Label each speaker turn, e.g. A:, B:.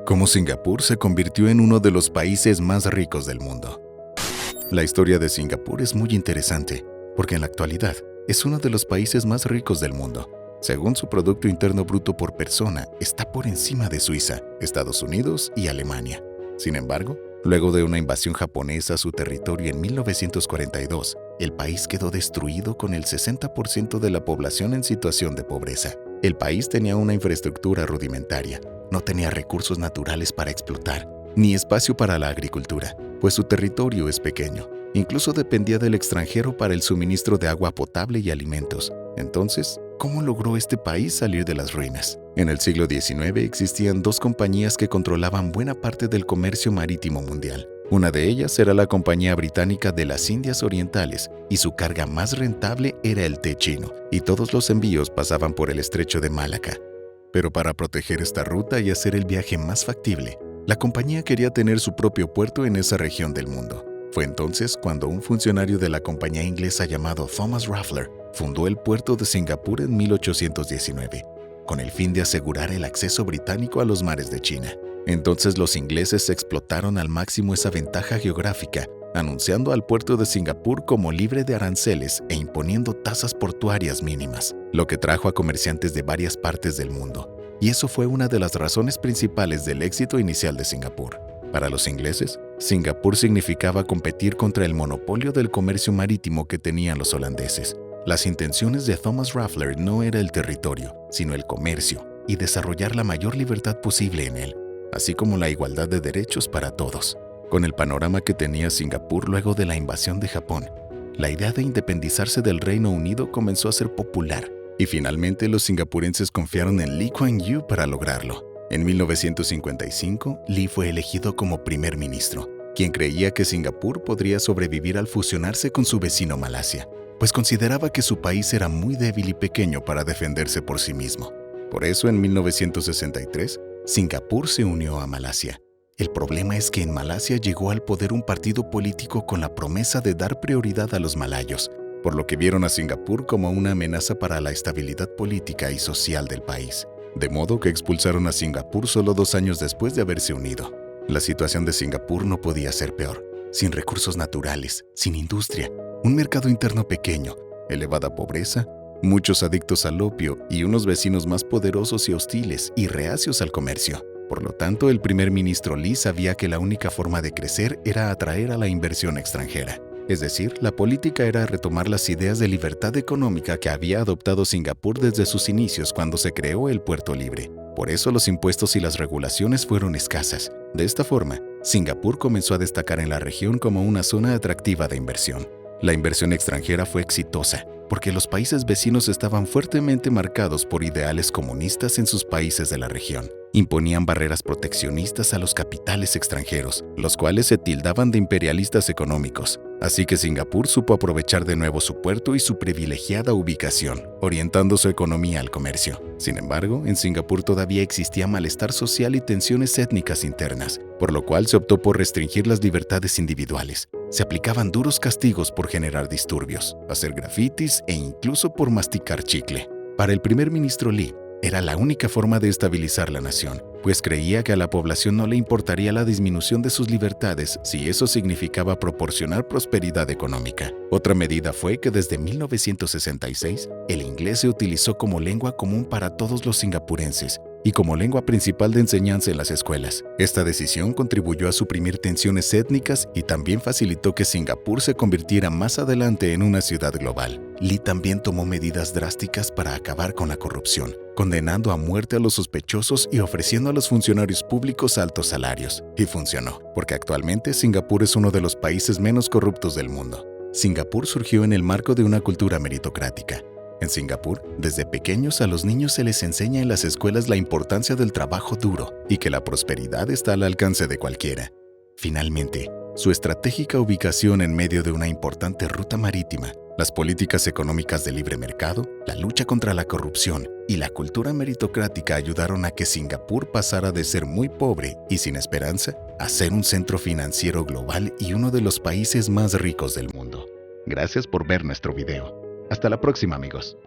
A: Cómo Singapur se convirtió en uno de los países más ricos del mundo. La historia de Singapur es muy interesante, porque en la actualidad es uno de los países más ricos del mundo. Según su Producto Interno Bruto por persona, está por encima de Suiza, Estados Unidos y Alemania. Sin embargo, luego de una invasión japonesa a su territorio en 1942, el país quedó destruido con el 60% de la población en situación de pobreza. El país tenía una infraestructura rudimentaria, no tenía recursos naturales para explotar, ni espacio para la agricultura, pues su territorio es pequeño. Incluso dependía del extranjero para el suministro de agua potable y alimentos. Entonces, ¿cómo logró este país salir de las ruinas? En el siglo XIX existían dos compañías que controlaban buena parte del comercio marítimo mundial. Una de ellas era la Compañía Británica de las Indias Orientales, y su carga más rentable era el té chino, y todos los envíos pasaban por el estrecho de Malaca. Pero para proteger esta ruta y hacer el viaje más factible, la compañía quería tener su propio puerto en esa región del mundo. Fue entonces cuando un funcionario de la compañía inglesa llamado Thomas Raffler fundó el puerto de Singapur en 1819, con el fin de asegurar el acceso británico a los mares de China. Entonces los ingleses explotaron al máximo esa ventaja geográfica, anunciando al puerto de Singapur como libre de aranceles e imponiendo tasas portuarias mínimas, lo que trajo a comerciantes de varias partes del mundo. Y eso fue una de las razones principales del éxito inicial de Singapur. Para los ingleses, Singapur significaba competir contra el monopolio del comercio marítimo que tenían los holandeses. Las intenciones de Thomas Raffler no era el territorio, sino el comercio y desarrollar la mayor libertad posible en él, así como la igualdad de derechos para todos. Con el panorama que tenía Singapur luego de la invasión de Japón, la idea de independizarse del Reino Unido comenzó a ser popular, y finalmente los singapurenses confiaron en Lee Kuan Yew para lograrlo. En 1955, Lee fue elegido como primer ministro, quien creía que Singapur podría sobrevivir al fusionarse con su vecino Malasia, pues consideraba que su país era muy débil y pequeño para defenderse por sí mismo. Por eso, en 1963, Singapur se unió a Malasia. El problema es que en Malasia llegó al poder un partido político con la promesa de dar prioridad a los malayos, por lo que vieron a Singapur como una amenaza para la estabilidad política y social del país. De modo que expulsaron a Singapur solo 2 años después de haberse unido. La situación de Singapur no podía ser peor. Sin recursos naturales, sin industria, un mercado interno pequeño, elevada pobreza, muchos adictos al opio y unos vecinos más poderosos y hostiles y reacios al comercio. Por lo tanto, el primer ministro Lee sabía que la única forma de crecer era atraer a la inversión extranjera. Es decir, la política era retomar las ideas de libertad económica que había adoptado Singapur desde sus inicios cuando se creó el puerto libre. Por eso los impuestos y las regulaciones fueron escasas. De esta forma, Singapur comenzó a destacar en la región como una zona atractiva de inversión. La inversión extranjera fue exitosa, porque los países vecinos estaban fuertemente marcados por ideales comunistas en sus países de la región. Imponían barreras proteccionistas a los capitales extranjeros, los cuales se tildaban de imperialistas económicos. Así que Singapur supo aprovechar de nuevo su puerto y su privilegiada ubicación, orientando su economía al comercio. Sin embargo, en Singapur todavía existía malestar social y tensiones étnicas internas, por lo cual se optó por restringir las libertades individuales. Se aplicaban duros castigos por generar disturbios, hacer grafitis e incluso por masticar chicle. Para el primer ministro Lee, era la única forma de estabilizar la nación, pues creía que a la población no le importaría la disminución de sus libertades si eso significaba proporcionar prosperidad económica. Otra medida fue que desde 1966, el inglés se utilizó como lengua común para todos los singapurenses y como lengua principal de enseñanza en las escuelas. Esta decisión contribuyó a suprimir tensiones étnicas y también facilitó que Singapur se convirtiera más adelante en una ciudad global. Lee también tomó medidas drásticas para acabar con la corrupción, condenando a muerte a los sospechosos y ofreciendo a los funcionarios públicos altos salarios. Y funcionó, porque actualmente Singapur es uno de los países menos corruptos del mundo. Singapur surgió en el marco de una cultura meritocrática. En Singapur, desde pequeños a los niños se les enseña en las escuelas la importancia del trabajo duro y que la prosperidad está al alcance de cualquiera. Finalmente, su estratégica ubicación en medio de una importante ruta marítima, las políticas económicas de libre mercado, la lucha contra la corrupción y la cultura meritocrática ayudaron a que Singapur pasara de ser muy pobre y sin esperanza a ser un centro financiero global y uno de los países más ricos del mundo. Gracias por ver nuestro video. Hasta la próxima, amigos.